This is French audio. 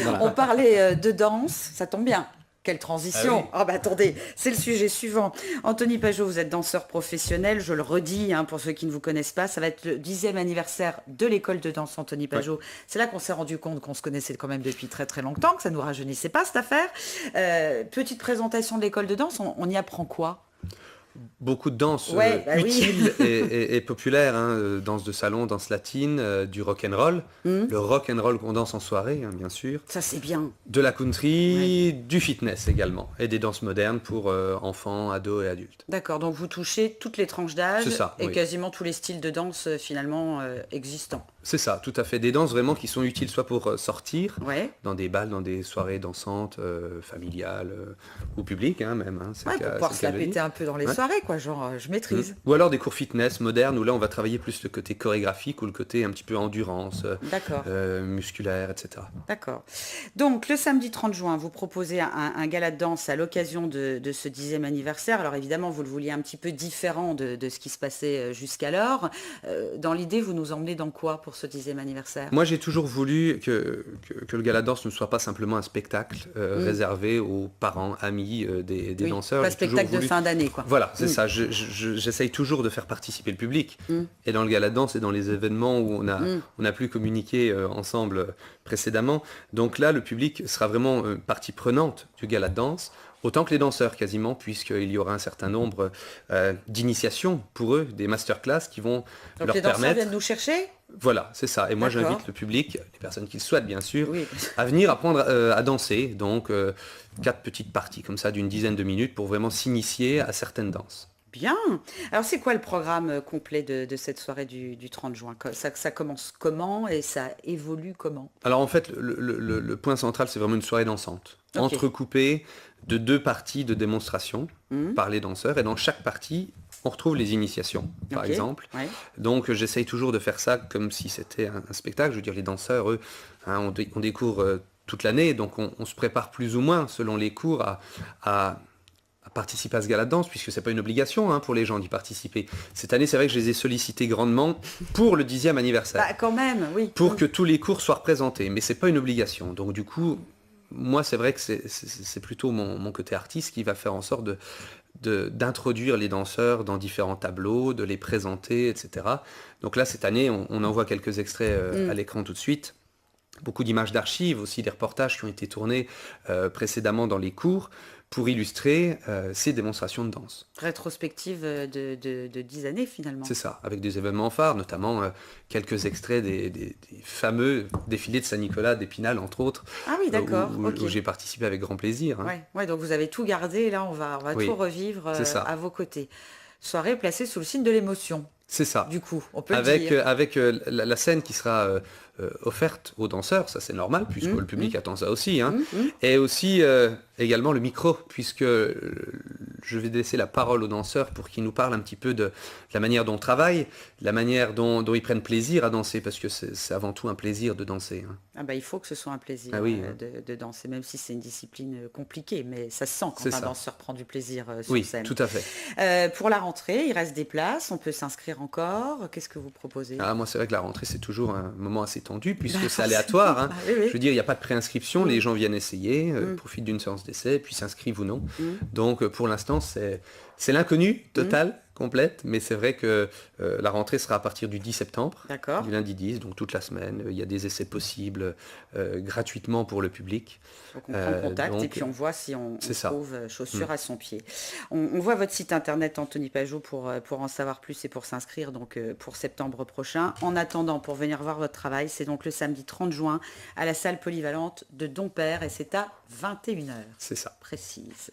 Voilà. On parlait de danse, ça tombe bien. Quelle transition! Ah oui. Ah bah attendez, c'est le sujet suivant. Anthony Pajot, vous êtes danseur professionnel, je le redis pour ceux qui ne vous connaissent pas, ça va être le 10e anniversaire de l'école de danse Anthony Ouais. Pajot. C'est là qu'on s'est rendu compte qu'on se connaissait quand même depuis très très longtemps, que ça ne nous rajeunissait pas cette affaire. Petite présentation de l'école de danse, on y apprend quoi? Beaucoup de danses Ouais, bah oui. utiles et populaires, hein, danse de salon, danse latine, du rock and roll. Le rock and roll qu'on danse en soirée, hein, bien sûr. Ça c'est bien. De la country, du fitness également. Et des danses modernes pour enfants, ados et adultes. D'accord, donc vous touchez toutes les tranches d'âge C'est ça, et oui. quasiment tous les styles de danse finalement existants. C'est ça, tout à fait. Des danses vraiment qui sont utiles soit pour sortir, Ouais. dans des balles, dans des soirées dansantes, familiales, ou publiques, hein, même. Hein, c'est Ouais, le pour cas- pouvoir c'est le se cas la de le péter dire. un peu dans les Ouais. soirées, quoi, genre je maîtrise. Ou alors des cours fitness modernes où là on va travailler plus le côté chorégraphique ou le côté un petit peu endurance, D'accord, musculaire, etc. d'accord. Donc le samedi 30 juin, vous proposez un gala de danse à l'occasion de ce 10e anniversaire. Alors évidemment, vous le vouliez un petit peu différent de ce qui se passait jusqu'alors. Dans l'idée, vous nous emmenez dans quoi pour ce 10e anniversaire? Moi j'ai toujours voulu que le gala de danse ne soit pas simplement un spectacle réservé aux parents, amis des Oui, danseurs. pas J'ai toujours spectacle de voulu- fin d'année, quoi. Voilà, c'est ça. J'essaye toujours de faire participer le public. Et dans le gala de danse et dans les événements où on a pu communiquer ensemble précédemment. Donc là, le public sera vraiment partie prenante du gala de danse, autant que les danseurs quasiment, puisqu'il y aura un certain nombre d'initiations pour eux, des masterclass qui vont Donc leur les danseurs permettre... viennent nous chercher? Voilà, c'est ça. Et moi, D'accord. j'invite le public, les personnes qui le souhaitent, bien sûr, Oui. à venir apprendre à danser. Donc, 4 petites parties comme ça d'une dizaine de minutes pour vraiment s'initier à certaines danses. Bien. Alors c'est quoi le programme complet de cette soirée du 30 juin? Ça commence comment et ça évolue comment? Alors, en fait, le point central, c'est vraiment une soirée dansante, Ok. entrecoupée de 2 parties de démonstration Mhm. par les danseurs. Et dans chaque partie, on retrouve les initiations, par Ok. exemple. Ouais. Donc j'essaye toujours de faire ça comme si c'était un spectacle. Je veux dire, les danseurs, eux, hein, on des cours toute l'année, donc on se prépare plus ou moins selon les cours à participer à ce gala de danse, puisque c'est pas une obligation pour les gens d'y participer. Cette année, c'est vrai que je les ai sollicités grandement pour le 10e anniversaire, Bah quand même, oui. pour que tous les cours soient représentés, mais c'est pas une obligation. Donc du coup, moi, c'est vrai que c'est plutôt mon côté artiste qui va faire en sorte d'introduire les danseurs dans différents tableaux, de les présenter, etc. Donc là, cette année, on en voit quelques extraits à l'écran tout de suite. Beaucoup d'images d'archives, aussi des reportages qui ont été tournés précédemment dans les cours pour illustrer ces démonstrations de danse. Rétrospective de 10 années finalement. C'est ça, avec des événements phares, notamment quelques extraits des fameux défilés de Saint-Nicolas d'Épinal, entre autres, Ah oui, d'accord. où Ok. j'ai participé avec grand plaisir. Hein. Ouais, donc vous avez tout gardé, là on va Oui, tout revivre c'est ça. à vos côtés. Soirée placée sous le signe de l'émotion, C'est ça. du coup, on peut le Avec, dire. avec la scène qui sera offerte aux danseurs, ça c'est normal, puisque le public attend ça aussi. Hein. Et aussi également le micro, puisque je vais laisser la parole aux danseurs pour qu'ils nous parlent un petit peu de la manière dont on travaille, de la manière dont ils prennent plaisir à danser, parce que c'est avant tout un plaisir de danser. Hein. Ah bah, il faut que ce soit un plaisir Ah oui, hein. de danser, même si c'est une discipline compliquée, mais ça se sent quand C'est un ça. danseur prend du plaisir sur Oui, scène. tout à fait. Pour la rentrée, il reste des places, on peut s'inscrire encore. Qu'est-ce que vous proposez? Ah, moi, c'est vrai que la rentrée, c'est toujours un moment assez tendu, puisque Bah, c'est aléatoire. Hein. Ah oui, oui. Je veux dire, il n'y a pas de préinscription, les gens viennent essayer, profitent d'une séance d'essai, puis s'inscrivent ou non. Donc, pour l'instant, c'est l'inconnu total, complète, mais c'est vrai que la rentrée sera à partir du 10 septembre, D'accord. du lundi 10, donc toute la semaine. Il y a des essais possibles gratuitement pour le public. Donc on prend contact et donc, puis on voit si on c'est ça. trouve chaussures à son pied. On voit votre site internet Anthony Pajot pour en savoir plus et pour s'inscrire donc pour septembre prochain. En attendant, pour venir voir votre travail, c'est donc le samedi 30 juin à la salle polyvalente de Dompère et c'est à 21h. C'est ça. Précise.